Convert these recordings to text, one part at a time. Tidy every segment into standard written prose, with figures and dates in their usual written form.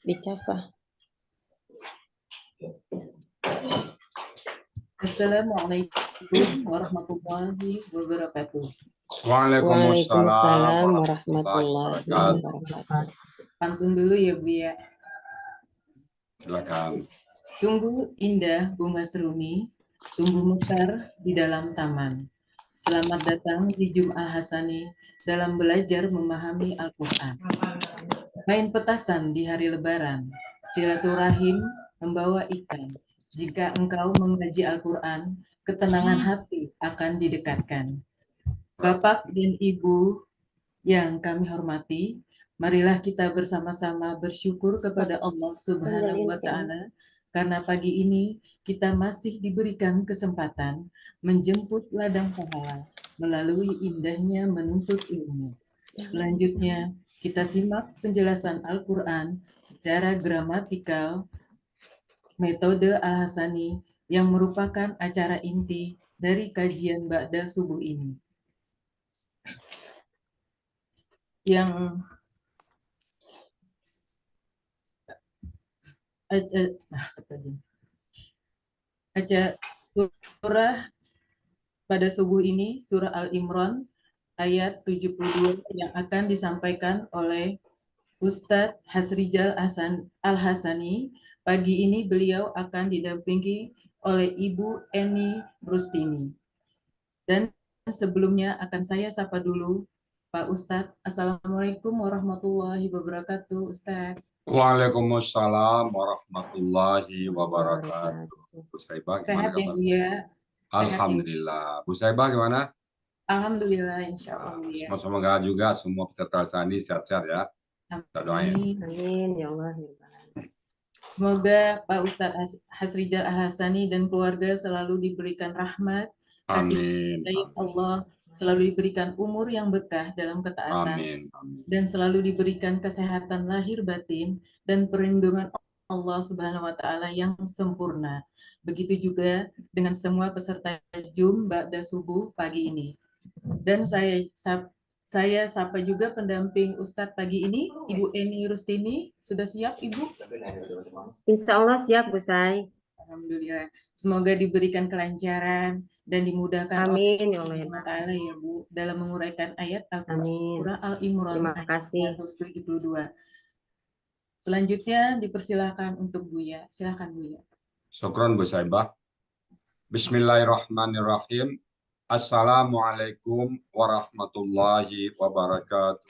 Dicas, Pak. Assalamualaikum warahmatullahi wabarakatuh. Waalaikumsalam warahmatullahi wabarakatuh. Pantun dulu ya Bu ya. Silakan. Sungguh indah bunga seruni, tumbuh mekar di dalam taman. Selamat datang di Jum'ah Hasani dalam belajar memahami Al-Quran. Main petasan di hari lebaran, silaturahim membawa ikan. Jika engkau mengaji Al-Quran, ketenangan hati akan didekatkan. Bapak dan Ibu yang kami hormati, marilah kita bersama-sama bersyukur kepada Allah Subhanahu wa Ta'ala karena pagi ini kita masih diberikan kesempatan menjemput ladang pahala melalui indahnya menuntut ilmu. Selanjutnya, kita simak penjelasan Al-Quran secara gramatikal metode Al-Hasani yang merupakan acara inti dari kajian Ba'da subuh ini. Yang surah pada subuh ini, surah Al-Imran ayat 72 yang akan disampaikan oleh Ustadz Hasrijal Al-Hasani. Pagi ini beliau akan didampingi oleh Ibu Eni Rustini. Dan sebelumnya akan saya sapa dulu Pak Ustadz. Assalamualaikum warahmatullahi wabarakatuh, Ustadz. Waalaikumsalam warahmatullahi wabarakatuh. Bu Saibah, gimana Sehat ya kabar? Bu ya? Alhamdulillah. Bu Saibah gimana? Alhamdulillah, insya Allah ya. Semoga juga semua peserta Hasani sehat-sehat ya. Amin. Amin ya Allah. Semoga Pak Ustadz Hasrijal Al-Hasani dan keluarga selalu diberikan rahmat, kasih sayang Allah, selalu diberikan umur yang berkah dalam ketaatan, amin. Amin. Dan selalu diberikan kesehatan lahir batin dan perlindungan Allah Subhanahu wa Ta'ala yang sempurna. Begitu juga dengan semua peserta Jum Ba'da subuh pagi ini. Dan saya sapa juga pendamping Ustadz pagi ini, Ibu Eni Rustini. Sudah siap, Ibu? Insya Allah siap, Bu Say. Alhamdulillah. Semoga diberikan kelancaran dan dimudahkan Amin ya Allah Ta'ala ya Bu dalam menguraikan ayat Al-Quran surah Al-Imran Terima kasih. 172. Selanjutnya dipersilakan untuk Buya. Silakan Buya. Syukran Bu Saibah. Bismillahirrahmanirrahim. Assalamualaikum warahmatullahi wabarakatuh.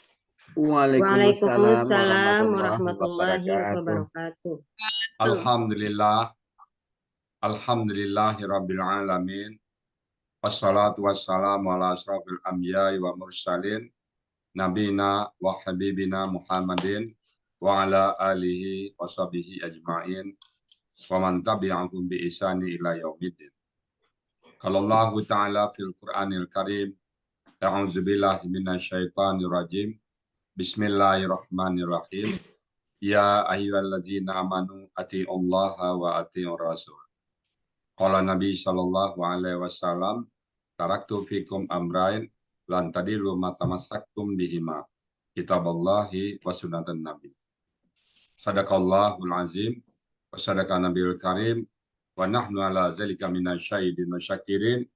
Waalaikumsalam warahmatullahi wabarakatuh. Alhamdulillah. Alhamdulillahirabbil alamin. Wassalatu wassalamu ala asrofil anbiya'i wa mursalin nabina wa habibina Muhammadin wa ala alihi wa sahbihi ajma'in wa man tabi'ahum bi ihsani ila yaumiddin. Qala Allah Ta'ala fil Qur'anil Karim, a'udzu billahi minasyaitonir rajim. Bismillahirrahmanirrahim. Ya ayyuhalladzina amanu atiiullaha wa atiiur rasul. Qala Nabi sallallahu alaihi wasallam, taraktu fikum amrain lan tadilu ma tamassaktum bihima, kitaballahi wa sunnatan nabi. Sadaqallahul azim wa sadaqa nabiyul karim wa nahnu ala zalika minasyahidin wa syakirin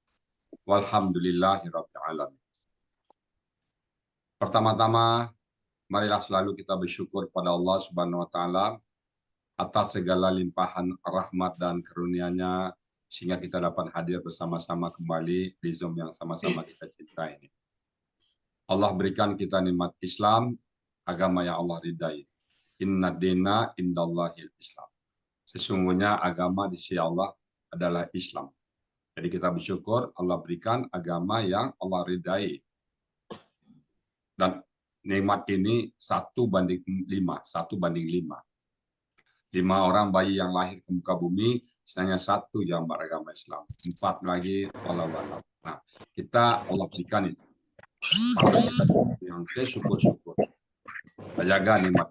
walhamdulillahi rabbil alamin. Pertama-tama, marilah selalu kita bersyukur pada Allah Subhanahu wa taala atas segala limpahan rahmat dan karunia-Nya sehingga kita dapat hadir bersama-sama kembali di Zoom yang sama-sama kita cintai ini. Allah berikan kita nikmat Islam, agama yang Allah ridai. Inna dina indallahil Islam. Sesungguhnya agama di sisi Allah adalah Islam. Jadi kita bersyukur Allah berikan agama yang Allah ridai. Dan nikmat ini 1:5, 1:5. 5 orang bayi yang lahir ke muka bumi, hanya 1 yang beragama Islam. 4 lagi Allah walau. Nah, kita Allah berikan itu. Yang kita syukur-syukur. Kita jaga nikmat.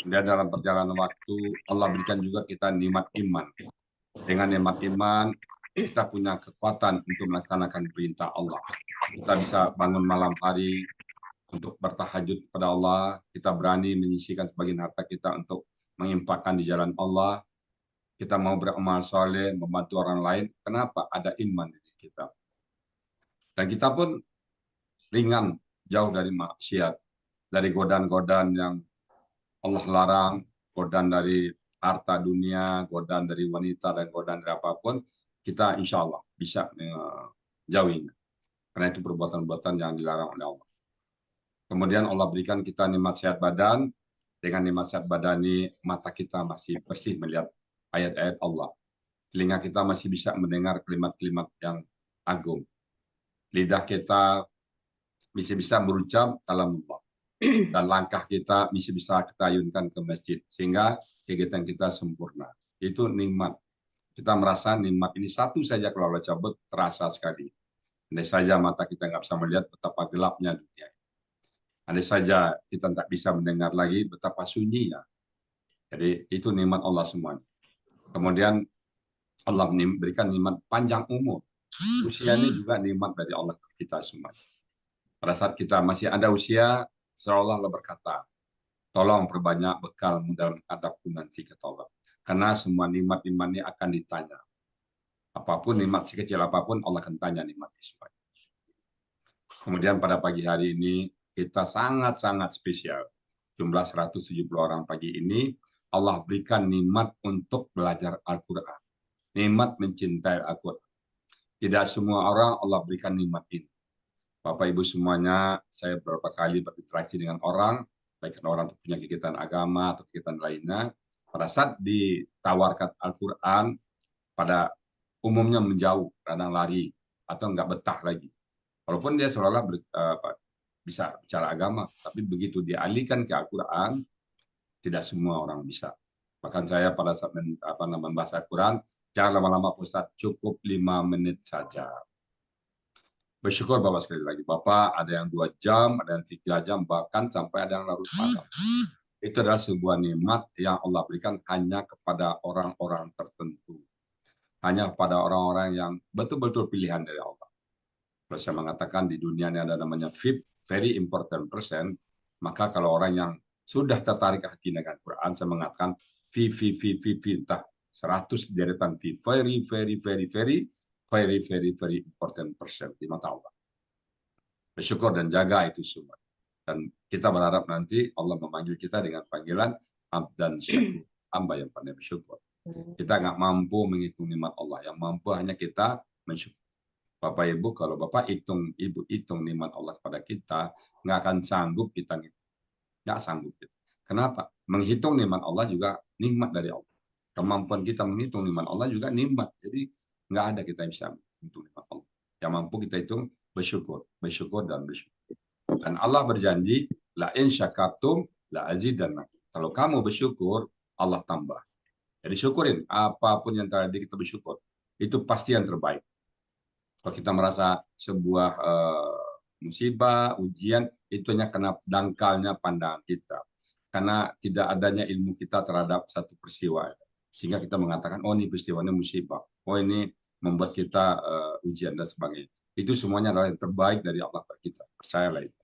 Dan dalam perjalanan waktu, Allah berikan juga kita nikmat iman. Dengan nikmat iman, kita punya kekuatan untuk melaksanakan perintah Allah. Kita bisa bangun malam hari, untuk bertahajud kepada Allah, kita berani menyisihkan sebagian harta kita untuk menginfakkan di jalan Allah, kita mau beramal soleh, membantu orang lain. Kenapa? Ada iman di kita. Dan kita pun ringan, jauh dari maksiat, dari godaan-godaan yang Allah larang, godaan dari harta dunia, godaan dari wanita, dan godaan dari apapun, kita insya Allah bisa jauhinya. Karena itu perbuatan-perbuatan yang dilarang oleh Allah. Kemudian Allah berikan kita nikmat sehat badan. Dengan nikmat sehat badan ini, mata kita masih bersih melihat ayat-ayat Allah. Telinga kita masih bisa mendengar kalimat-kalimat yang agung. Lidah kita masih bisa berucap kalam Allah. Dan langkah kita masih bisa kita ayunkan ke masjid. Sehingga kegiatan kita sempurna. Itu nikmat. Kita merasa nikmat ini satu saja kalau Allah cabut, terasa sekali. Andai saja mata kita nggak bisa melihat betapa gelapnya dunia. Andai saja kita tidak bisa mendengar lagi betapa sunyinya. Jadi itu nikmat Allah semuanya. Kemudian Allah memberikan nikmat panjang umur. Usia ini juga nikmat dari Allah kita semua. Pada saat kita masih ada usia, seolah Allah berkata, tolong perbanyak bekalmu dalam menghadapku nanti, kata Allah. Karena semua nikmat-nikmat ini akan ditanya. Apapun nikmat sekecil apapun, Allah akan tanya nikmat semua. Kemudian pada pagi hari ini, kita sangat-sangat spesial. Jumlah 170 orang pagi ini, Allah berikan nikmat untuk belajar Al-Quran. Nikmat mencintai Al-Quran. Tidak semua orang Allah berikan nikmat ini. Bapak Ibu semuanya, saya beberapa kali berinteraksi dengan orang, baik orang punya kegiatan agama atau kegiatan lainnya, pada saat ditawarkan Al-Quran, pada umumnya menjauh, kadang lari, atau nggak betah lagi. Walaupun dia seolah-olah bisa bicara agama, tapi begitu dialihkan ke Al-Quran, tidak semua orang bisa. Bahkan saya pada saat membahas Al-Quran, jangan lama-lama Ustaz, cukup 5 menit saja. Bersyukur Bapak sekali lagi. Bapak ada yang 2 jam, ada yang 3 jam, bahkan sampai ada yang larut malam. Itu adalah sebuah nikmat yang Allah berikan hanya kepada orang-orang tertentu. Hanya kepada orang-orang yang betul-betul pilihan dari Allah. Kalau saya mengatakan di dunia ini ada namanya VIP, very important person, maka kalau orang yang sudah tertarik hati dengan Quran, saya mengatakan entah 100 deretan very important person di mata Allah. Bersyukur dan jaga itu semua. Dan kita berharap nanti Allah memanggil kita dengan panggilan abdan syakur, hamba yang pandai bersyukur. Kita nggak mampu menghitung nikmat Allah, yang mampu hanya kita mensyukur. Bapak Ibu, kalau Bapak hitung nikmat Allah kepada kita, nggak akan sanggup kita nggak sanggup. Kenapa? Menghitung nikmat Allah juga nikmat dari Allah. Kemampuan kita menghitung nikmat Allah juga nikmat. Jadi nggak ada kita yang bisa menghitung nikmat Allah. Yang mampu kita hitung bersyukur dan bersyukur. Dan Allah berjanji, la in syakartum la azidannakum. Kalau kamu bersyukur, Allah tambah. Jadi syukurin apapun yang terjadi, kita bersyukur. Itu pasti yang terbaik. Kalau kita merasa sebuah musibah, ujian, itu hanya karena dangkalnya pandangan kita. Karena tidak adanya ilmu kita terhadap satu peristiwa. Sehingga kita mengatakan, oh ini peristiwanya musibah. Oh ini membuat kita ujian dan sebagainya. Itu semuanya adalah yang terbaik dari Allah bagi kita. Percayalah itu.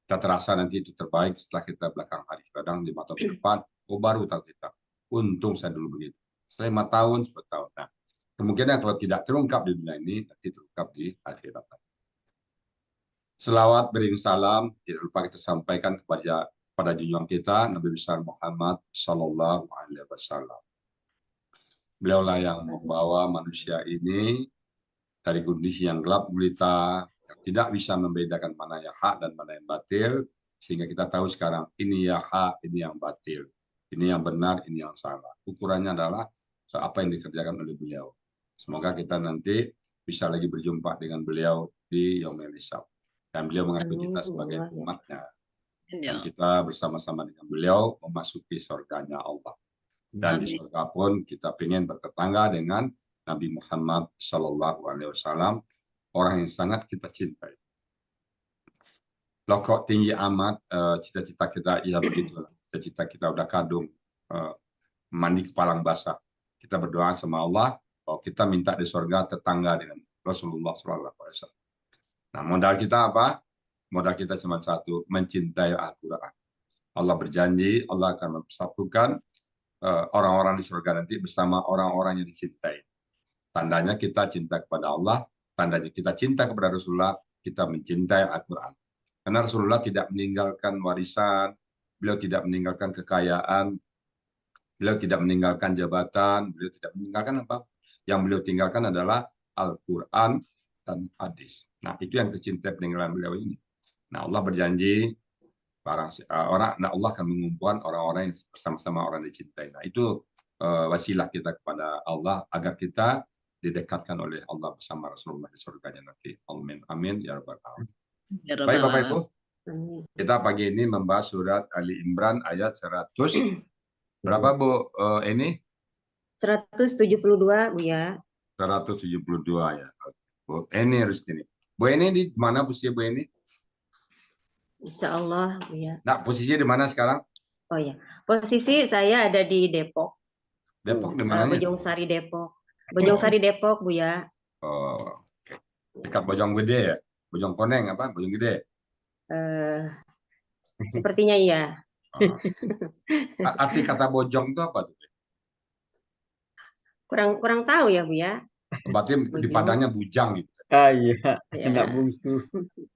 Kita terasa nanti itu terbaik setelah kita belakang hari. Kadang 5 tahun ke depan, oh baru tahu kita. Untung saya dulu begitu. Setelah 5 tahun, 10 tahun. Nah, kemungkinan kalau tidak terungkap di dunia ini, nanti terungkap di akhirat. Selawat beriring salam, tidak lupa kita sampaikan kepada junjungan kita, Nabi besar Muhammad Sallallahu Alaihi Wasallam. Beliaulah yang membawa manusia ini dari kondisi yang gelap gulita, yang tidak bisa membedakan mana yang hak dan mana yang batil, sehingga kita tahu sekarang ini yang hak, ini yang batil, ini yang benar, ini yang salah. Ukurannya adalah apa yang dikerjakan oleh beliau. Semoga kita nanti bisa lagi berjumpa dengan beliau di Yaumil Hisab. Dan beliau mengakui kita sebagai umatnya. Dan kita bersama-sama dengan beliau memasuki surganya Allah. Dan di surga pun kita ingin bertetangga dengan Nabi Muhammad Sallallahu Alaihi Wasallam, orang yang sangat kita cintai. Loh kok tinggi amat cita-cita kita, ya begitulah. Cita-cita kita udah kadung, mandi kepalang basah. Kita berdoa sama Allah, bahwa kita minta di surga tetangga dengan Rasulullah SAW. Nah, modal kita apa? modal kita cuma satu, mencintai Al-Quran. Allah berjanji, Allah akan mempersatukan orang-orang di surga nanti bersama orang-orang yang dicintai. Tandanya kita cinta kepada Allah, tandanya kita cinta kepada Rasulullah, kita mencintai Al-Quran. Karena Rasulullah tidak meninggalkan warisan, beliau tidak meninggalkan kekayaan, beliau tidak meninggalkan jabatan, beliau tidak meninggalkan apa. Yang beliau tinggalkan adalah Al-Quran dan hadis. Nah, itu yang tercinta peninggalan beliau ini. Nah, Allah berjanji nah Allah akan mengumpulkan orang-orang yang bersama-sama orang dicintai. Nah, itu wasilah kita kepada Allah agar kita didekatkan oleh Allah bersama Rasulullah di surganya nanti. Amin. Amin. Ya Rabbal Alamin. Baik Bapak Ibu, kita pagi ini membahas surat Ali Imran ayat 100. Berapa Bu ini? 172 Bu ya. 172 ya. Bu Eni Rustini. Bu Eni di mana posisi Bu Eni? Insya Allah Bu ya. Nah, posisinya di mana sekarang? Oh ya, posisi saya ada di Depok. Depok di mana? Bojongsari Depok. Bojongsari Depok Bu ya. Oh, oke. Dekat Bojonggede ya? Bojongkoneng apa? Bojonggede? Sepertinya iya. Arti kata bojong itu apa tuh? Kurang tahu ya Bu ya. Berarti di Padangnya bujang gitu. Ah iya, Ya. anak bungsu.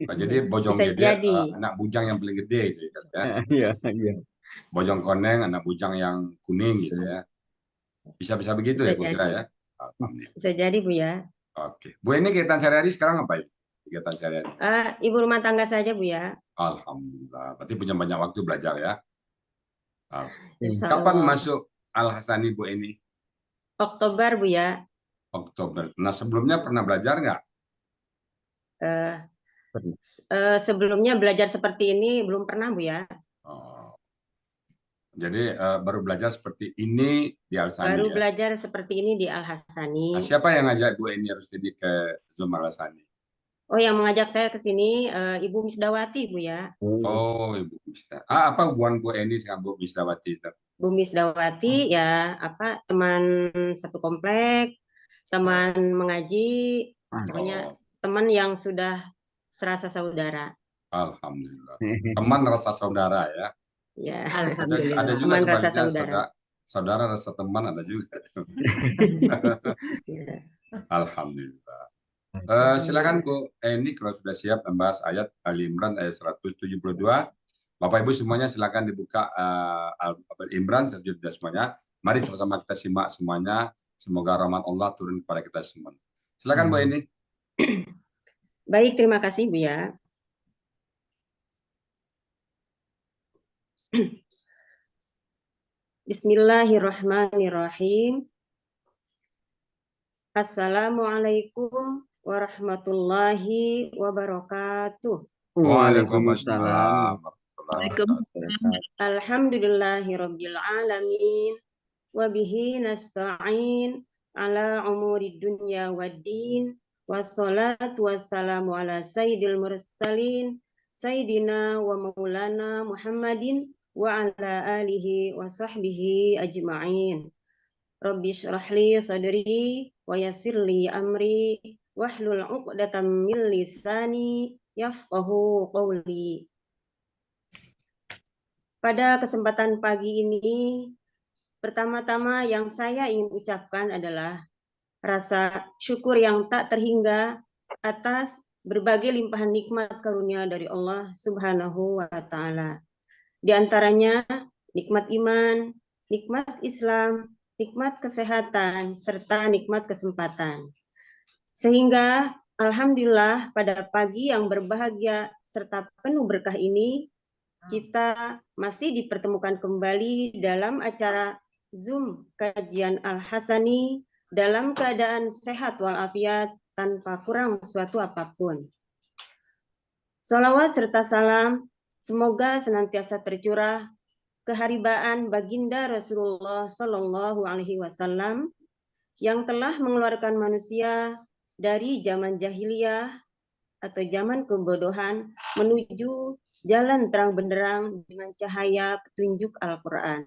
Nah, jadi bojong Bisa gede, jadi. anak bujang yang paling gede gitu ya. Iya, iya. Bojong koneng, anak bujang yang kuning gitu ya. Bisa begitu Bisa ya kira ya. Bisa jadi Bu ya. Oke. Bu ini kegiatan sehari-hari sekarang apa ya? Kegiatan sehari-hari. Ibu rumah tangga saja Bu ya. Alhamdulillah. Berarti punya banyak waktu belajar ya. Insya Kapan Allah. masuk Al-Hasani Bu ini? Oktober Bu ya. Oktober. Nah, sebelumnya pernah belajar nggak? Sebelumnya belajar seperti ini belum pernah Bu ya. Oh. Jadi baru belajar seperti ini di Al-Hasani Baru ya? belajar seperti ini di Al-Hasani. Nah, siapa yang ngajak Bu ini harus jadi ke Zoom Al-Hasani? Oh, yang mengajak saya ke sini Ibu Misdawati Bu ya. Oh, Ibu Misda. Apa hubungan Bu Eni dengan Bu Misdawati? Bu Misdawati ya teman satu komplek, teman mengaji, pokoknya teman yang sudah serasa saudara. Alhamdulillah. Teman rasa saudara ya. Ya, Ada juga teman rasa sebaliknya saudara rasa teman ada juga. Ya. Alhamdulillah. Silakan Bu Eni kalau sudah siap membahas ayat Ali Imran ayat 172. Bapak Ibu semuanya silakan dibuka Ali Imran sudah semuanya. Mari sama-sama kita simak semuanya. Semoga rahmat Allah turun kepada kita semua. Silakan Bu Eni. Baik, terima kasih Bu ya. Bismillahirrahmanirrahim. Assalamualaikum warahmatullahi wabarakatuh. Waalaikumsalam. Alhamdulillahirabbil alamin wa bihi nasta'in ala umuri dunya waddin wassalatu wassalamu ala sayyidil mursalin sayyidina wa maulana Muhammadin wa ala alihi wa sahbihi ajma'in. Rabbi shrah li sadri wa yassir li amri wahlul 'uqdatam min lisani yafqahu qawli. Pada kesempatan pagi ini, pertama-tama yang saya ingin ucapkan adalah rasa syukur yang tak terhingga atas berbagai limpahan nikmat karunia dari Allah Subhanahu wa Ta'ala. Di antaranya nikmat iman, nikmat Islam, nikmat kesehatan, serta nikmat kesempatan. Sehingga alhamdulillah pada pagi yang berbahagia serta penuh berkah ini, kita masih dipertemukan kembali dalam acara Zoom kajian Al-Hasani dalam keadaan sehat walafiat tanpa kurang suatu apapun. Salawat serta salam semoga senantiasa tercurah keharibaan baginda Rasulullah Shallallahu Alaihi Wasallam yang telah mengeluarkan manusia dari zaman jahiliyah atau zaman kebodohan menuju jalan terang benderang dengan cahaya petunjuk Al-Quran.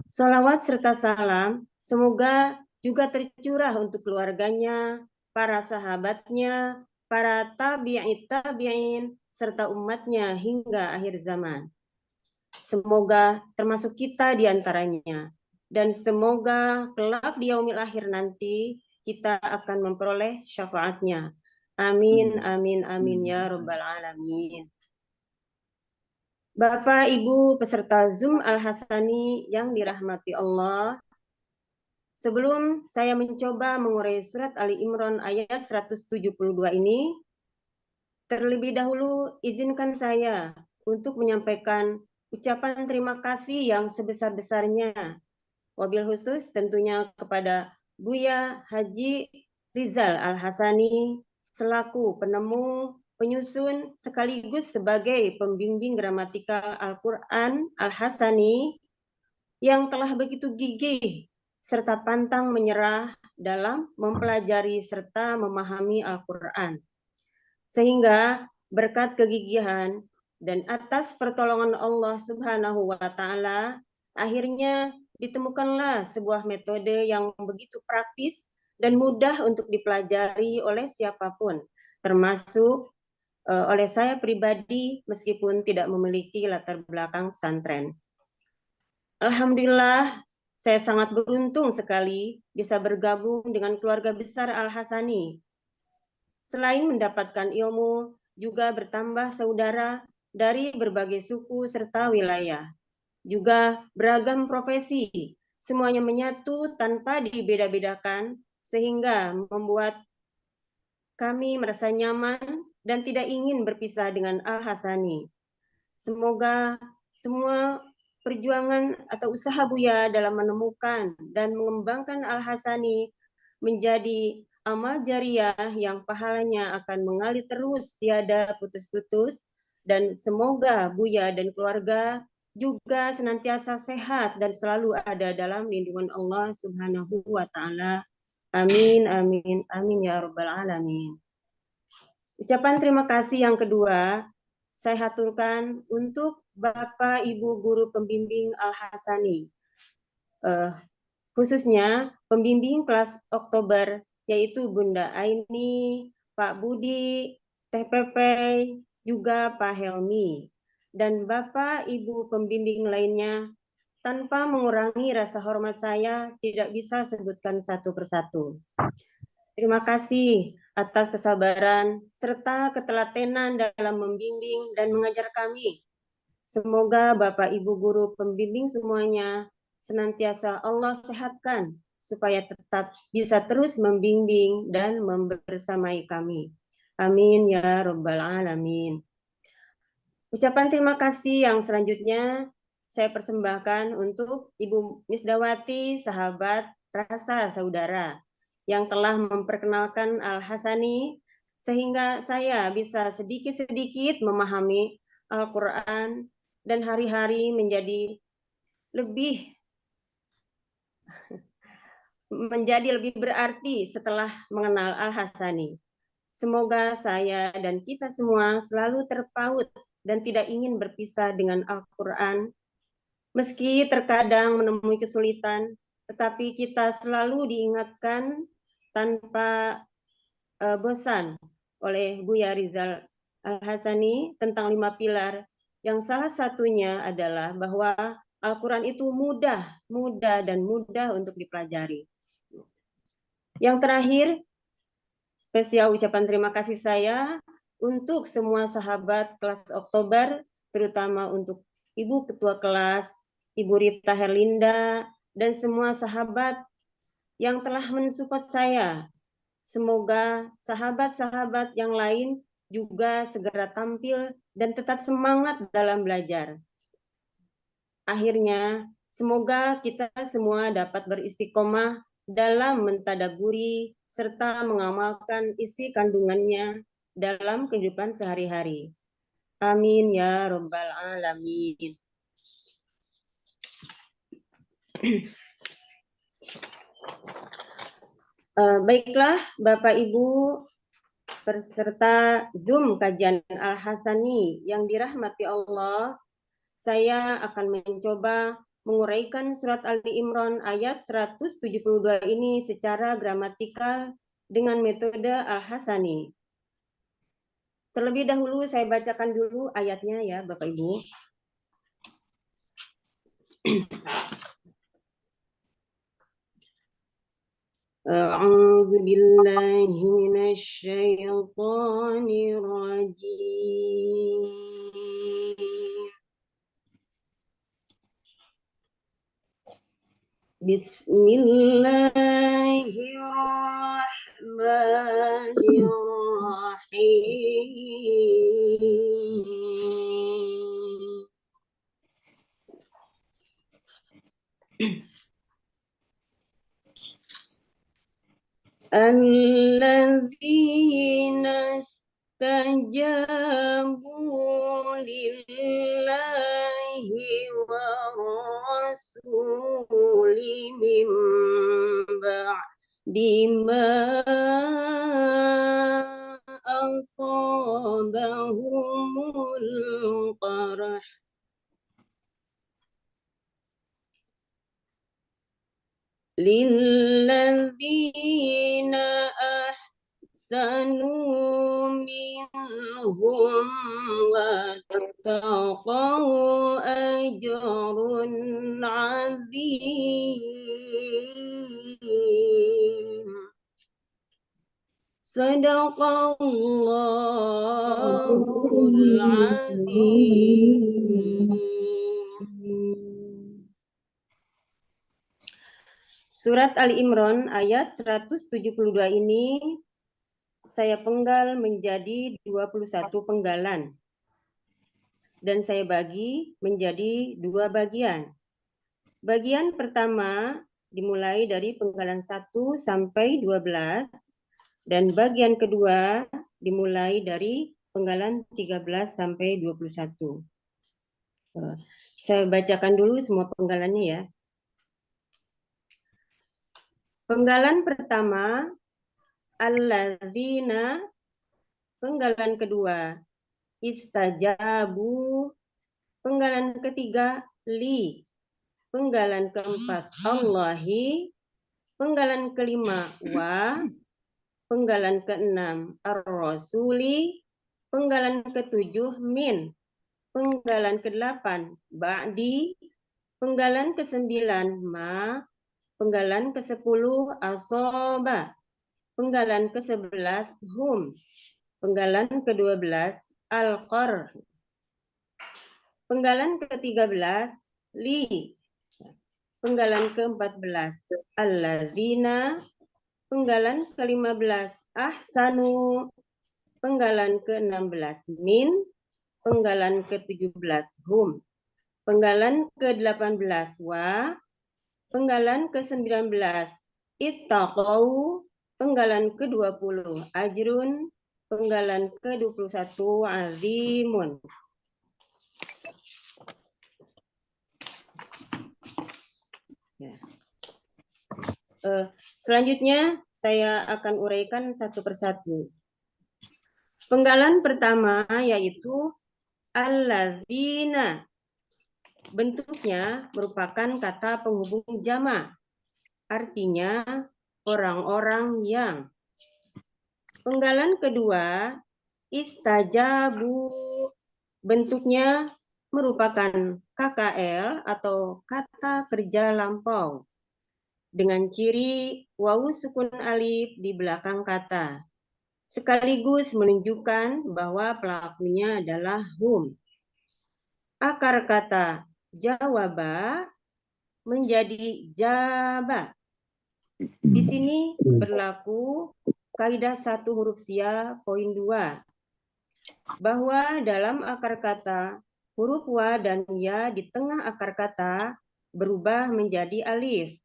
Salawat serta salam semoga juga tercurah untuk keluarganya, para sahabatnya, para tabi'in, serta umatnya hingga akhir zaman. Semoga termasuk kita di antaranya. Dan semoga kelak di yaumil akhir nanti kita akan memperoleh syafaatnya. Amin, amin, amin ya rabbal alamin. Bapak, Ibu, peserta Zoom Al-Hasani yang dirahmati Allah, sebelum saya mencoba mengurai surat Ali Imran ayat 172 ini, terlebih dahulu izinkan saya untuk menyampaikan ucapan terima kasih yang sebesar-besarnya, wabil khusus tentunya kepada Buya Haji Rizal Al-Hasani selaku penemu, penyusun sekaligus sebagai pembimbing gramatikal Al-Quran Al-Hasani yang telah begitu gigih serta pantang menyerah dalam mempelajari serta memahami Al-Quran. Sehingga berkat kegigihan dan atas pertolongan Allah Subhanahu wa Ta'ala, akhirnya ditemukanlah sebuah metode yang begitu praktis dan mudah untuk dipelajari oleh siapapun, termasuk oleh saya pribadi meskipun tidak memiliki latar belakang pesantren. Alhamdulillah, saya sangat beruntung sekali bisa bergabung dengan keluarga besar Al-Hasani. Selain mendapatkan ilmu, juga bertambah saudara dari berbagai suku serta wilayah. Juga beragam profesi, semuanya menyatu tanpa dibeda-bedakan, sehingga membuat kami merasa nyaman dan tidak ingin berpisah dengan Al-Hasani. Semoga semua perjuangan atau usaha Buya dalam menemukan dan mengembangkan Al-Hasani menjadi amal jariah yang pahalanya akan mengalir terus tiada putus-putus, dan semoga Buya dan keluarga juga senantiasa sehat dan selalu ada dalam lindungan Allah Subhanahu wa Ta'ala. Amin, amin, amin ya rabbal alamin. Ucapan terima kasih yang kedua saya haturkan untuk Bapak Ibu Guru Pembimbing Al-Hasani, khususnya pembimbing kelas Oktober, yaitu Bunda Aini, Pak Budi, TPP, juga Pak Helmi, dan Bapak Ibu pembimbing lainnya. Tanpa mengurangi rasa hormat saya, tidak bisa sebutkan satu persatu. Terima kasih atas kesabaran serta ketelatenan dalam membimbing dan mengajar kami. Semoga Bapak Ibu Guru Pembimbing semuanya senantiasa Allah sehatkan supaya tetap bisa terus membimbing dan membersamai kami. Amin ya rabbal alamin. Ucapan terima kasih yang selanjutnya saya persembahkan untuk Ibu Misdawati, sahabat rasa saudara, yang telah memperkenalkan Al-Hasani sehingga saya bisa sedikit-sedikit memahami Al-Quran dan hari-hari menjadi lebih berarti setelah mengenal Al-Hasani. Semoga saya dan kita semua selalu terpaut dan tidak ingin berpisah dengan Al-Quran. Meski terkadang menemui kesulitan, tetapi kita selalu diingatkan tanpa bosan oleh Buya Rizal Al-Hasani tentang 5 pilar, yang salah satunya adalah bahwa Al-Quran itu mudah dan mudah untuk dipelajari. Yang terakhir, spesial ucapan terima kasih saya untuk semua sahabat kelas Oktober, terutama untuk Ibu Ketua Kelas, Ibu Rita Herlinda, dan semua sahabat yang telah mensupport saya. Semoga sahabat-sahabat yang lain juga segera tampil dan tetap semangat dalam belajar. Akhirnya, semoga kita semua dapat beristiqomah dalam mentadaburi serta mengamalkan isi kandungannya dalam kehidupan sehari-hari. Amin ya rabbal alamin. Baiklah Bapak Ibu peserta Zoom kajian Al-Hasani yang dirahmati Allah, saya akan mencoba menguraikan surat Ali Imran ayat 172 ini secara gramatikal dengan metode Al-Hasani. Terlebih dahulu saya bacakan dulu ayatnya ya Bapak Ibu. أعوذ بالله من الشيطان الرجيم بسم الله الرحمن الرحيم الذين استجابوا لله والرسول من بعد ما أصابهم القرح للذين أحسنوا منهم واتقوا أجر عظيم صدق الله العظيم. Surat Ali Imran ayat 172 ini saya penggal menjadi 21 penggalan. Dan saya bagi menjadi 2 bagian. Bagian pertama dimulai dari penggalan 1 sampai 12. Dan bagian kedua dimulai dari penggalan 13 sampai 21. Saya bacakan dulu semua penggalannya ya. Penggalan pertama, alladzina. Penggalan kedua, istajabu. Penggalan ketiga, li. Penggalan keempat, Allahi. Penggalan kelima, wa. Penggalan keenam, ar-rasuli. Penggalan ketujuh, min. Penggalan kedelapan, ba'di. Penggalan kesembilan, ma. Penggalan ke-10 asoba. Penggalan ke-11 hum. Penggalan ke-12 al-qar. Penggalan ke-13 li. Penggalan ke-14 alladzina. Penggalan ke-15 ahsanu. Penggalan ke-16 min. Penggalan ke-17 hum. Penggalan ke-18 wa. Penggalan ke-19 ittaqau. Penggalan ke-20 ajrun. Penggalan ke-21 azimun. Ya. Selanjutnya saya akan uraikan satu persatu. Penggalan pertama yaitu alladzina. Bentuknya merupakan kata penghubung jama'. Artinya orang-orang yang. Penggalan kedua istajabu. Bentuknya merupakan KKL atau kata kerja lampau dengan ciri wawu sukun alif di belakang kata, sekaligus menunjukkan bahwa pelakunya adalah hum. Akar kata jawaba menjadi jaba. Di sini berlaku kaidah 1 huruf sia poin 2, bahwa dalam akar kata huruf wa dan ya di tengah akar kata berubah menjadi alif,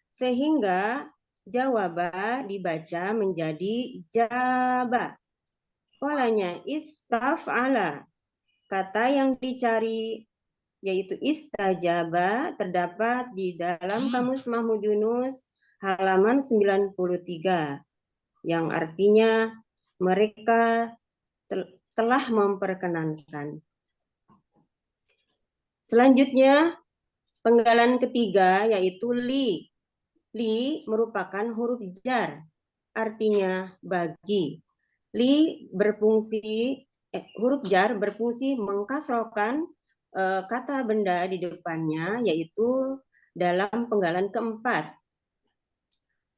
sehingga jawaba dibaca menjadi jaba. Polanya istaf'ala. Kata yang dicari yaitu istajaba terdapat di dalam Kamus Mahmud Yunus halaman 93 yang artinya mereka telah memperkenankan. Selanjutnya penggalan ketiga yaitu li. Li merupakan huruf jar, artinya bagi. Li berfungsi huruf jar berfungsi mengkasrokan kata benda di depannya, yaitu dalam penggalan keempat.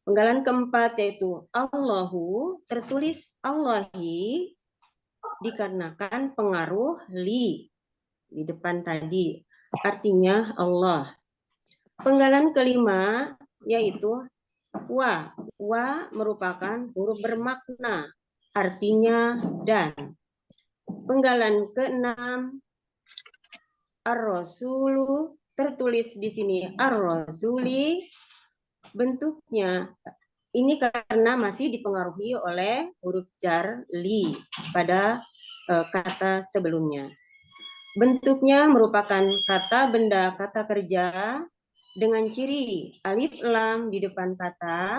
Penggalan keempat yaitu Allahu, tertulis Allahi dikarenakan pengaruh li di depan tadi, artinya Allah. Penggalan kelima yaitu wa. Wa merupakan huruf bermakna, artinya dan. Penggalan keenam ar-rasulu, tertulis di sini ar-rasuli, bentuknya ini karena masih dipengaruhi oleh huruf jar li pada kata sebelumnya. Bentuknya merupakan kata benda, kata kerja dengan ciri alif lam di depan kata,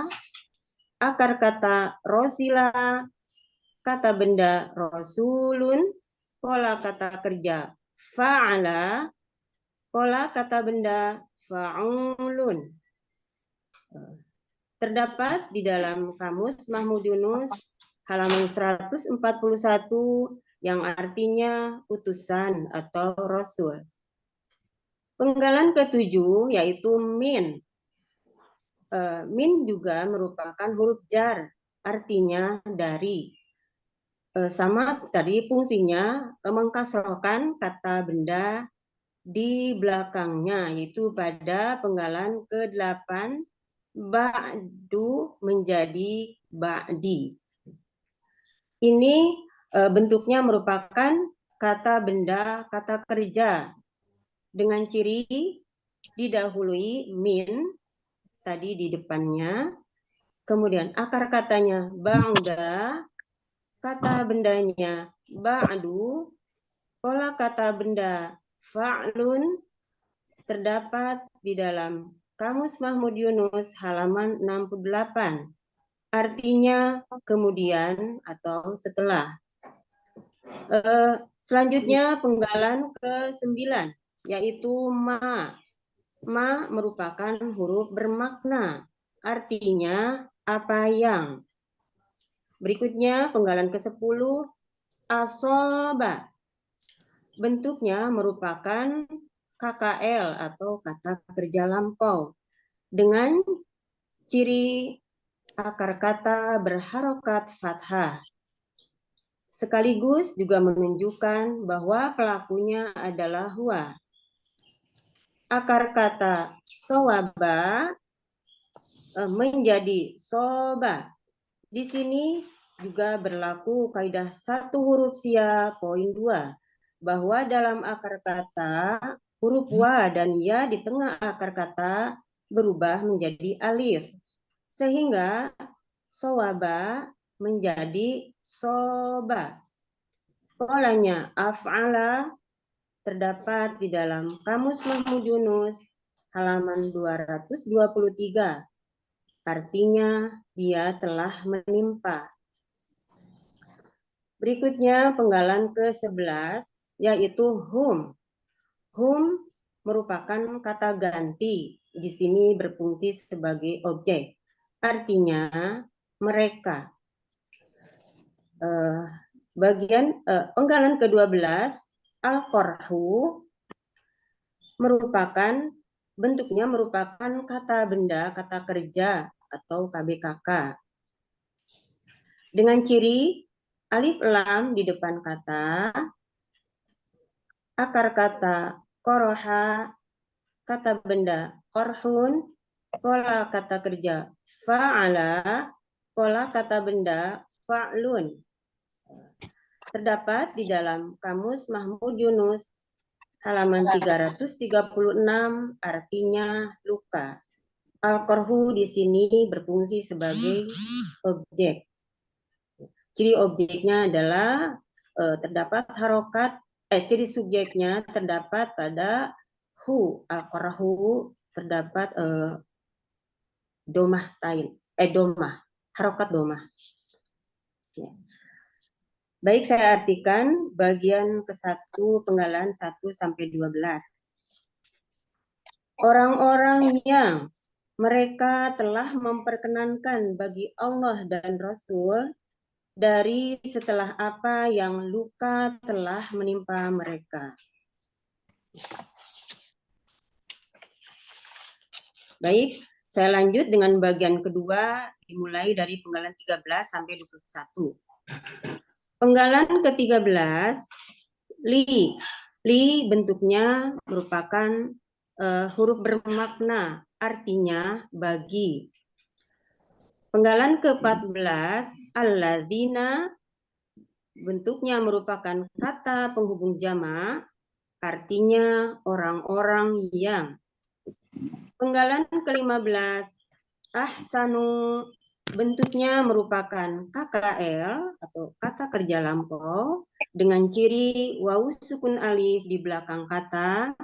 akar kata rosila, kata benda rasulun, pola kata kerja fa'ala, pola kata benda fa'ulun. Terdapat di dalam Kamus Mahmud Yunus halaman 141 yang artinya utusan atau rasul. Penggalan ketujuh yaitu min. Min juga merupakan huruf jar, artinya dari. Sama tadi fungsinya mengkasrokan kata benda di belakangnya, yaitu pada penggalan ke-8 ba'du menjadi ba'di. Ini bentuknya merupakan kata benda, kata kerja dengan ciri didahului min tadi di depannya, kemudian akar katanya ba'da, kata bendanya ba'du, pola kata benda fa'lun, terdapat di dalam Kamus Mahmud Yunus halaman 68. Artinya kemudian atau setelah. Selanjutnya penggalan ke-9 yaitu ma. Ma merupakan huruf bermakna, artinya apa yang. Berikutnya penggalan ke-10 asoba. Bentuknya merupakan KKL atau kata kerja lampau dengan ciri akar kata berharokat fathah. Sekaligus juga menunjukkan bahwa pelakunya adalah huwa. Akar kata sowaba menjadi soba. Di sini juga berlaku kaidah satu huruf sia poin 2, bahwa dalam akar kata huruf wa dan ya di tengah akar kata berubah menjadi alif, sehingga sowaba menjadi soba. Polanya af'ala terdapat di dalam Kamus Mahmud Yunus halaman 223. Artinya dia telah menimpa. Berikutnya penggalan ke-11 yaitu hum. Hum merupakan kata ganti, di sini berfungsi sebagai objek. Artinya mereka. Penggalan ke-12 al-qorhu bentuknya merupakan kata benda, kata kerja atau KBKK. Dengan ciri alif lam di depan kata, akar kata koroha, kata benda korhun, pola kata kerja fa'ala, pola kata benda fa'lun. Terdapat di dalam Kamus Mahmud Yunus halaman 336, artinya luka. Al-korhu di sini berfungsi sebagai objek. Ciri objeknya adalah terdapat harokat, ciri subjeknya terdapat pada hu. Al-korhu terdapat domah tain, domah, harokat domah. Ya. Baik, saya artikan bagian ke-1 penggalan 1 sampai 12. Orang-orang yang mereka telah memperkenankan bagi Allah dan Rasul dari setelah apa yang luka telah menimpa mereka. Baik, saya lanjut dengan bagian kedua, dimulai dari penggalan 13 sampai 21. Penggalan ke-13, li. Li bentuknya merupakan huruf bermakna, artinya bagi. Penggalan ke-14, alladzina, bentuknya merupakan kata penghubung jamak, artinya orang-orang yang. Penggalan ke-15, ahsanu, bentuknya merupakan KKL atau kata kerja lampau dengan ciri wawu sukun alif di belakang kata,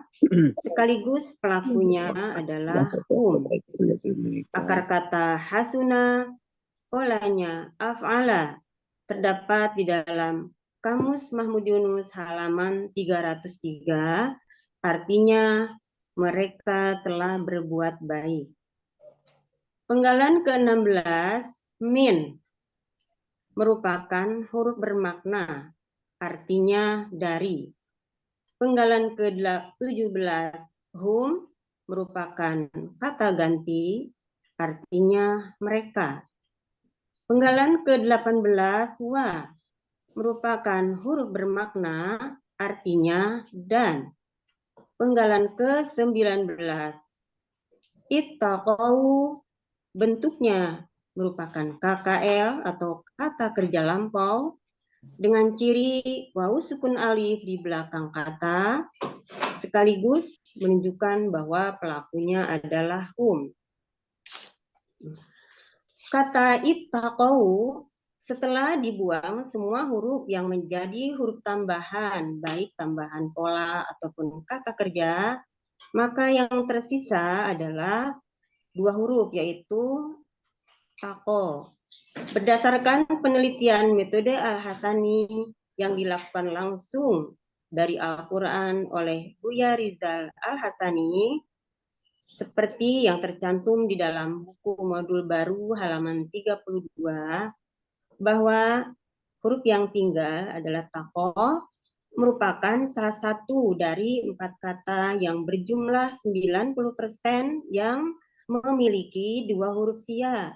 sekaligus pelakunya adalah hum. Akar kata hasuna, polanya af'ala, terdapat di dalam Kamus Mahmud Yunus halaman 303, artinya mereka telah berbuat baik. Penggalan ke-16, min, merupakan huruf bermakna, artinya dari. Penggalan ke-17, hum, merupakan kata ganti, artinya mereka. Penggalan ke-18, wa, merupakan huruf bermakna, artinya dan. Penggalan ke-19, ittaqau, bentuknya merupakan KKL atau kata kerja lampau dengan ciri wawu sukun alif di belakang kata, sekaligus menunjukkan bahwa pelakunya adalah hum. Kata ittaqau, setelah dibuang semua huruf yang menjadi huruf tambahan, baik tambahan pola ataupun kata kerja, maka yang tersisa adalah dua huruf, yaitu tako. Berdasarkan penelitian metode Al-Hasani yang dilakukan langsung dari Al-Quran oleh Buya Rizal Al-Hasani, seperti yang tercantum di dalam buku modul baru halaman 32, bahwa huruf yang tinggal adalah tako, merupakan salah satu dari 4 kata yang berjumlah 90% yang memiliki dua huruf sia,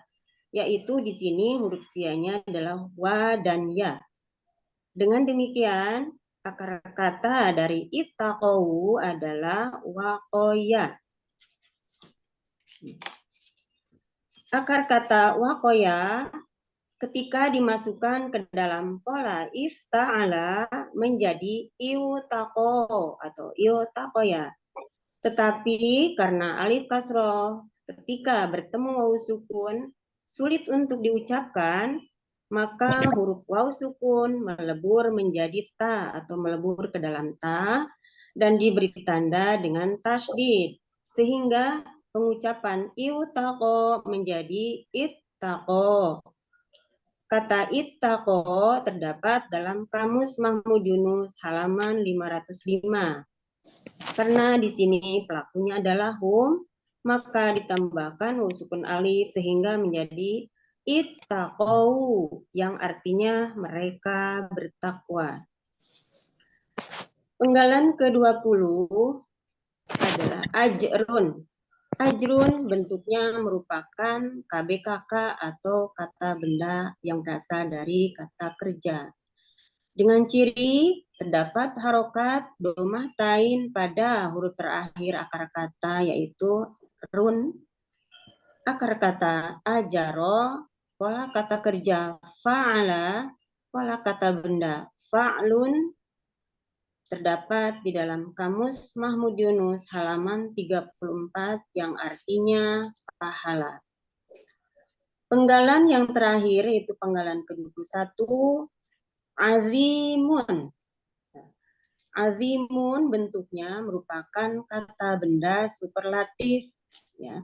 yaitu di sini huruf sianya adalah wa dan ya. Dengan demikian, akar kata dari ittaqau adalah waqoya. Akar kata waqoya ketika dimasukkan ke dalam pola ifta'ala menjadi iutaqo atau iutaqoya. Tetapi karena alif kasroh ketika bertemu wawu sukun sulit untuk diucapkan, maka huruf wawu sukun melebur menjadi ta atau melebur ke dalam ta dan diberi tanda dengan tasydid, sehingga pengucapan iutaqo menjadi ittaqo. Kata ittaqo terdapat dalam Kamus Mahmud Yunus halaman 505. Karena di sini pelakunya adalah hum, maka ditambahkan wawu sukun alif sehingga menjadi ittaqau yang artinya mereka bertakwa. Penggalan ke-20 adalah ajrun. Ajrun bentuknya merupakan KBKK atau kata benda yang berasal dari kata kerja. Dengan ciri terdapat harokat domah tain pada huruf terakhir akar kata, yaitu run. Akar kata ajaro, pola kata kerja fa'ala, pola kata benda fa'lun, terdapat di dalam Kamus Mahmud Yunus halaman 34 yang artinya pahala. Penggalan yang terakhir yaitu penggalan ke-21, azimun. Azimun bentuknya merupakan kata benda superlatif, ya.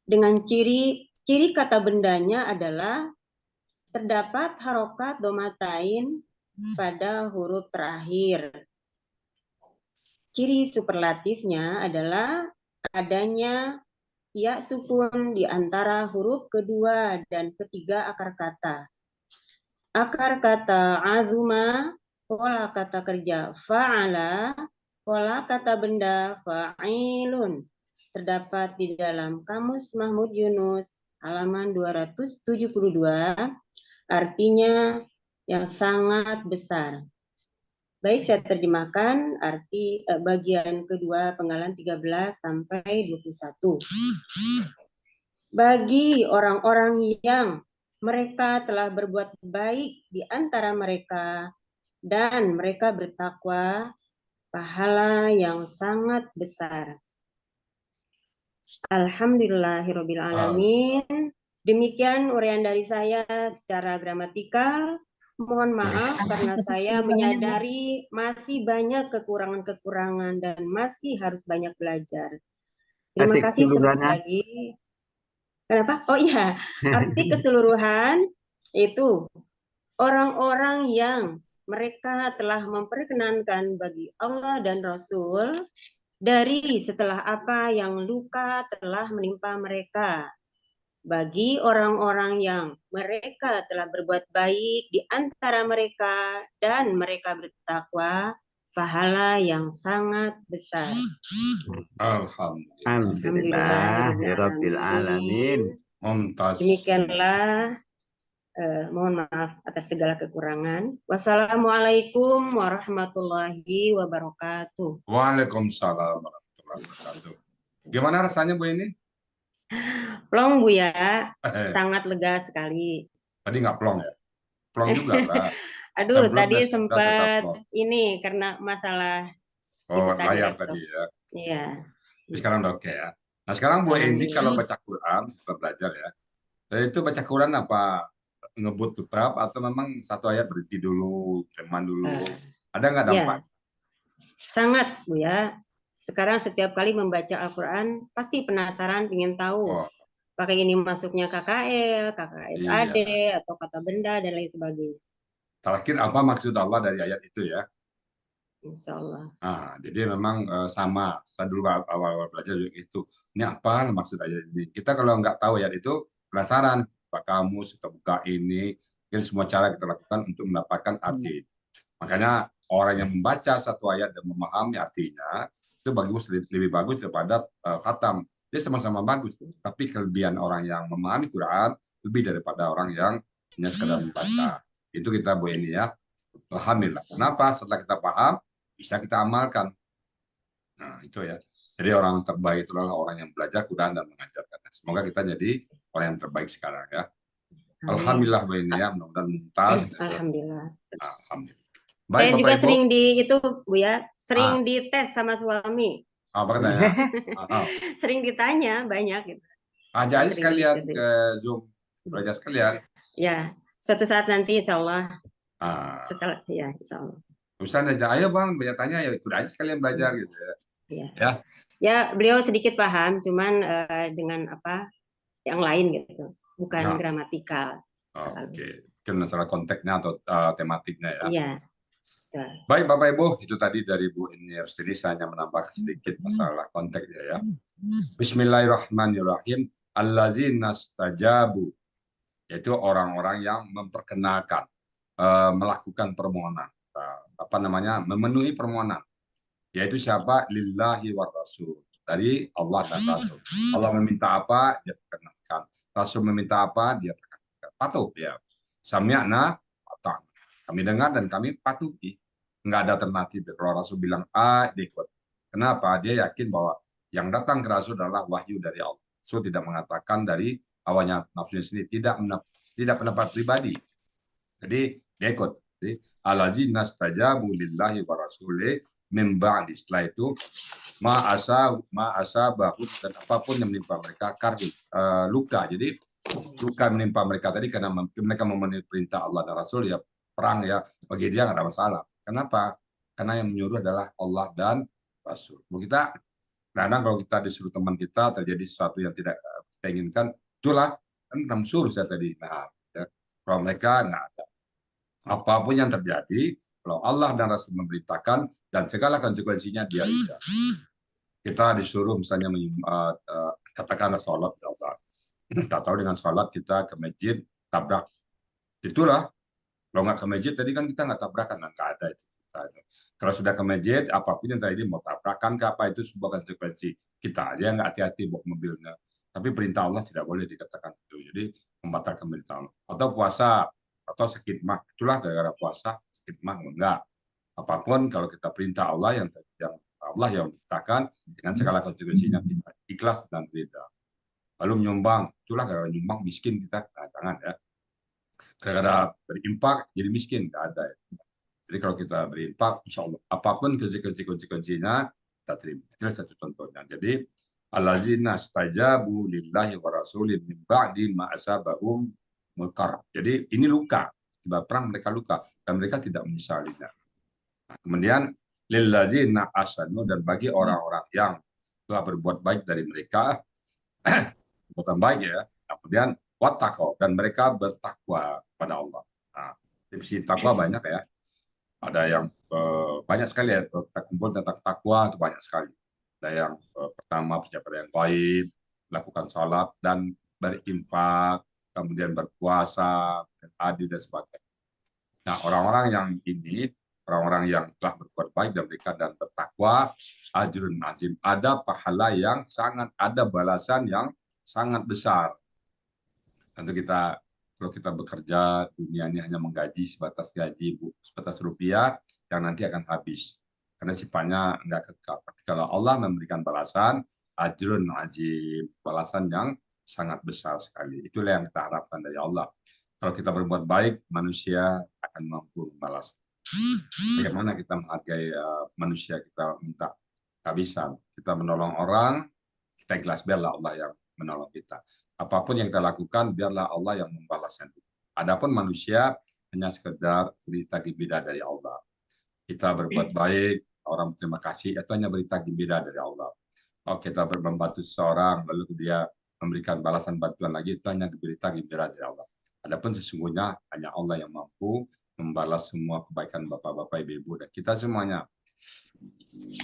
Dengan ciri kata bendanya adalah terdapat harokat domatain pada huruf terakhir. Ciri superlatifnya adalah adanya ya sukun di antara huruf kedua dan ketiga akar kata. Akar kata azuma, pola kata kerja fa'ala, pola kata benda fa'ilun. Terdapat di dalam Kamus Mahmud Yunus halaman 272, artinya yang sangat besar. Baik, saya terjemahkan arti bagian kedua penggalan 13 sampai 21. Bagi orang-orang yang mereka telah berbuat baik di antara mereka dan mereka bertakwa, pahala yang sangat besar. Alhamdulillahirabbil alamin. Demikian uraian dari saya secara gramatikal. Mohon maaf karena saya menyadari masih banyak kekurangan-kekurangan dan masih harus banyak belajar. Terima Arti kasih sekali keseluruhannya. lagi. Kenapa? Oh iya, arti keseluruhan itu orang-orang yang mereka telah memperkenankan bagi Allah dan Rasul dari setelah apa yang luka telah menimpa mereka. Bagi orang-orang yang mereka telah berbuat baik di antara mereka dan mereka bertakwa, pahala yang sangat besar. Alhamdulillah. Alhamdulillahirabbil alamin. Mumtaz. Demikianlah, mohon maaf atas segala kekurangan. Wassalamualaikum warahmatullahi wabarakatuh. Waalaikumsalam warahmatullahi wabarakatuh. Gimana rasanya Bu ini? Plong Bu ya, sangat lega sekali. Tadi nggak plong ya? Plong juga lah. Aduh, Sebelum tadi les sudah tetap sempat plong. ini karena masalah Oh, tadi layar laptop. tadi ya. Iya. Tapi sekarang udah oke ya. Nah sekarang Bu Endi Alhamdulillah. kalau baca Quran, setelah belajar ya, itu baca Quran apa ngebut tetap atau memang satu ayat berhenti dulu, teman dulu? Ada nggak Ya, dampak? sangat Bu ya. Sekarang setiap kali membaca Al-Quran pasti penasaran, ingin tahu. Oh, Pakai ini masuknya KKL, KKSAD, iya. atau kata benda dan lain sebagainya. Terakhir apa maksud Allah dari ayat itu ya? Insya Allah. Nah, jadi memang sama. Saya dulu awal-awal belajar juga itu. Ini apa maksud ayat ini? Kita kalau nggak tahu ayat itu penasaran. Buka kamus, kita buka ini. Mungkin semua cara kita lakukan untuk mendapatkan arti. Makanya orang yang membaca satu ayat dan memahami artinya itu lebih bagus daripada khatam. Dia sama-sama bagus, tapi kelebihan orang yang memahami Quran lebih daripada orang yang hanya sekadar membaca. Itu kita Bu ini ya. Alhamdulillah. Kenapa? Setelah kita paham, bisa kita amalkan. Nah, itu ya. Jadi orang terbaik itu adalah orang yang belajar Quran dan mengajarkan. Semoga kita jadi orang yang terbaik sekarang ya. Alhamdulillah Bu ini ya, mudah-mudahan mumtaz. Alhamdulillah. Alhamdulillah. Saya Baik, juga Bapak, Ibu. sering itu Bu ya, sering dites sama suami. Apa katanya? Sering ditanya banyak gitu. Aja aja Sering sekalian dites. ke Zoom, belajar sekalian. Ya, suatu saat nanti insya Allah. Setelah, ya insya Allah. Ustaz aja, ayo Bang, banyak tanya ya, ikut aja sekalian belajar gitu ya. Ya. Ya, beliau sedikit paham, cuman dengan apa yang lain gitu, bukan gramatikal. Oke, mungkin masalah konteksnya atau tematiknya ya. Iya. Baik Bapak Ibu, itu tadi dari Bu Eni Rustini, saya hanya menambah sedikit masalah konteksnya ya. Bismillahirrahmanirrahim. Allazina stajabu, yaitu orang-orang yang memperkenalkan, melakukan permohonan, memenuhi permohonan. Yaitu siapa? Lillahi wa Rasul. Dari Allah dan Rasul. Allah meminta apa, dia perkenalkan. Rasul meminta apa, dia perkenalkan. Patuh ya. Sami'na, kami dengar dan kami patuhi. Nggak ada alternatif. Kalau Rasul bilang A, dia ikut. Kenapa? Dia yakin bahwa yang datang ke Rasul adalah wahyu dari Allah. Rasul tidak mengatakan dari awalnya nafsunya sendiri. Tidak pendapat pribadi. Jadi dia ikut. Jadi allazina stajabu lillahi wa rasulih min ba'di. Setelah itu ma'asa bahut, dan apapun yang menimpa mereka luka. Jadi luka menimpa mereka tadi karena mereka memenuhi perintah Allah dan Rasul ya, perang ya, bagi dia nggak ada masalah. Kenapa? Karena yang menyuruh adalah Allah dan Rasul. Kita kadang kalau kita disuruh teman kita terjadi sesuatu yang tidak kita inginkan, itulah kan kita suruh saya tadi. Nah, ya, kalau mereka nggak ada. Apapun yang terjadi, kalau Allah dan Rasul memberitakan dan segala konsekuensinya dia bisa. Kita disuruh misalnya katakanlah sholat, kita tahu dengan sholat kita ke masjid tabrak, itulah Kalau nggak ke masjid tadi kan kita nggak tabrakan, nggak ada itu. Kalau sudah ke masjid, apapun yang tadi mau tabrakan ke apa itu sebuah konsekuensi. Kita aja nggak hati-hati bawa mobilnya. Tapi perintah Allah tidak boleh dikatakan itu. Jadi membatalkan perintah Allah. Atau puasa, atau sakit mah. Itulah gara-gara puasa, sakit mah enggak. Apapun kalau kita perintah Allah yang Allah yang menciptakan dengan segala konsekuensinya kita ikhlas dan ridha. Lalu menyumbang, itulah gara-gara nyumbang miskin kita, jangan ya. Gara-gara berimpak jadi miskin, nggak ada ya. Jadi kalau kita berimpak, insya Allah apapun konsekuensinya kita terima. Itu satu contohnya. Jadi allazina stajabu lillahi wa rasulih min ba'di ma asabahum mulkar. Jadi ini luka, sebab perang mereka luka dan mereka tidak menyesalinya. Nah, kemudian lillazina ahsanu, dan bagi orang-orang yang telah berbuat baik dari mereka, perbuatan baik ya. Kemudian wattaqau, dan mereka bertakwa pada Allah. Nah, definisi takwa banyak ya. Ada yang banyak sekali ya, kita kumpul tentang takwa itu banyak sekali. Ada yang pertama bersiap yang baik, lakukan sholat dan berinfak, kemudian berpuasa, dan adil dan sebagainya. Nah, orang-orang yang ini, orang-orang yang telah berbuat baik dan mereka dan bertakwa, ajrun azim, ada pahala yang sangat, ada balasan yang sangat besar. Tentu kita, kalau kita bekerja, dunia ini hanya menggaji sebatas gaji, sebatas rupiah, yang nanti akan habis. Karena sifatnya enggak kekal. Tapi kalau Allah memberikan balasan, ajrun azim, balasan yang sangat besar sekali. Itulah yang kita harapkan dari Allah. Kalau kita berbuat baik, manusia akan mampu membalas. Bagaimana kita menghargai manusia, kita minta. Nggak bisa. Kita menolong orang, kita ikhlas, biarlah Allah yang menolong kita. Apapun yang kita lakukan, biarlah Allah yang membalasnya. Adapun manusia hanya sekedar berita gembira dari Allah. Kita berbuat baik, orang berterima kasih, itu hanya berita gembira dari Allah. Oh, kita membantu seseorang, lalu dia memberikan balasan bantuan lagi, itu hanya berita gembira dari Allah. Adapun sesungguhnya hanya Allah yang mampu membalas semua kebaikan Bapak-Bapak, Ibu-Ibu, dan kita semuanya.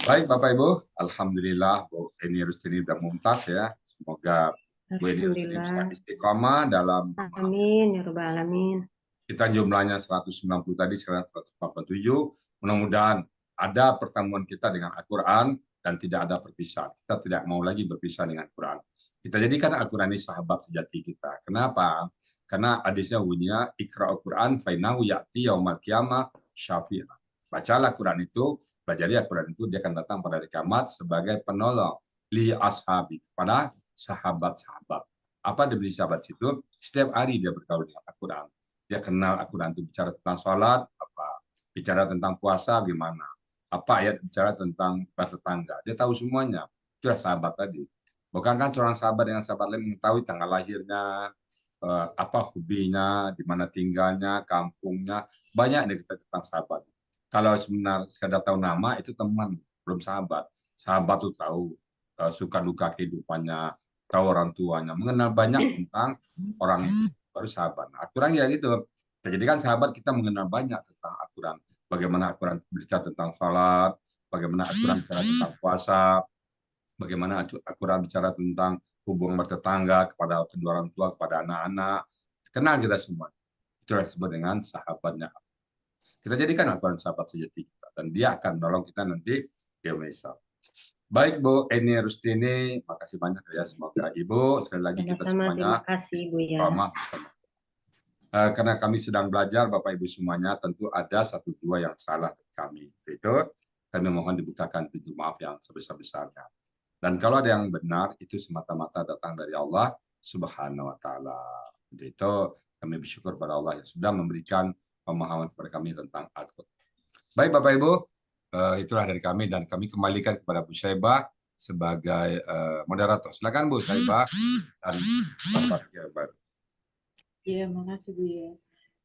Baik Bapak Ibu, Alhamdulillah Bu Eni Rustini sudah mumtaz ya. Semoga Bu Eni Rustini bisa istiqomah dalam amin ya rabbal alamin. Kita jumlahnya 190 tadi, sekarang 147. Mudah-mudahan ada pertemuan kita dengan Al-Quran dan tidak ada perpisahan. Kita tidak mau lagi berpisah dengan Al-Quran. Kita jadikan Al-Quran ini sahabat sejati kita. Kenapa? Karena hadisnya bunyinya Iqra'ul Quran fainahu ya'ti yaumal qiyamah syafi'ah. Bacalah Quran itu, pelajari Al-Quran itu, dia akan datang pada hari kiamat sebagai penolong li ashabi, kepada sahabat-sahabat. Apa definisi sahabat itu? Setiap hari dia bergaul dengan Al-Quran. Dia kenal Al-Quran itu bicara tentang sholat, apa, bicara tentang puasa gimana, apa ayat bicara tentang bertetangga. Dia tahu semuanya. Itulah sahabat tadi. Bukan kan seorang sahabat dengan sahabat lain mengetahui tanggal lahirnya, apa hobinya, di mana tinggalnya, kampungnya, banyak nih kita tentang sahabat. Kalau sebenarnya sekadar tahu nama itu teman, belum sahabat. Sahabat tuh tahu suka duka kehidupannya, tahu orang tuanya, mengenal banyak tentang orang baru sahabat. Nah, Al-Quran ya gitu. Jadikan sahabat kita mengenal banyak tentang Al-Quran. Bagaimana Al-Quran berbicara tentang salat, bagaimana Al-Quran bicara tentang puasa, bagaimana Al-Quran bicara tentang hubungan bertetangga kepada kedua orang tua, kepada anak-anak. Kenal kita semua. Itu yang disebut dengan sahabatnya. Kita jadikan Al-Quran sahabat sejati kita. Dan dia akan menolong kita nanti di Indonesia. Baik Bu Eni Rustini, makasih banyak ya. Semoga Ibu sekali lagi kita semuanya. Terima kasih Bu ya. Karena kami sedang belajar, Bapak Ibu semuanya, tentu ada satu dua yang salah dari kami. Itu kami mohon dibukakan pintu maaf yang sebesar-besarnya. Dan kalau ada yang benar, itu semata-mata datang dari Allah Subhanahu wa Ta'ala. Itu kami bersyukur pada Allah yang sudah memberikan pemahaman kepada kami tentang Al-Quran. Baik Bapak Ibu, itulah dari kami dan kami kembalikan kepada Bu Syaibah sebagai moderator. Silakan Bu Syaibah dan Bapak Gilbert. Ya, makasih Bu ya.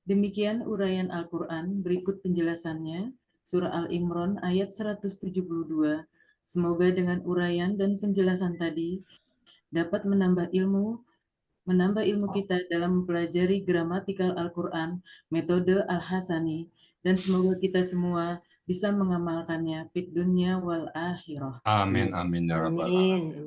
Demikian uraian Al-Quran, berikut penjelasannya, Surah Al-Imran ayat 172. Semoga dengan uraian dan penjelasan tadi dapat menambah ilmu kita dalam mempelajari gramatikal Al-Quran, metode Al-Hasani, dan semoga kita semua bisa mengamalkannya fid dunya wal akhirah. Amin, amin, ya rabbal alamin.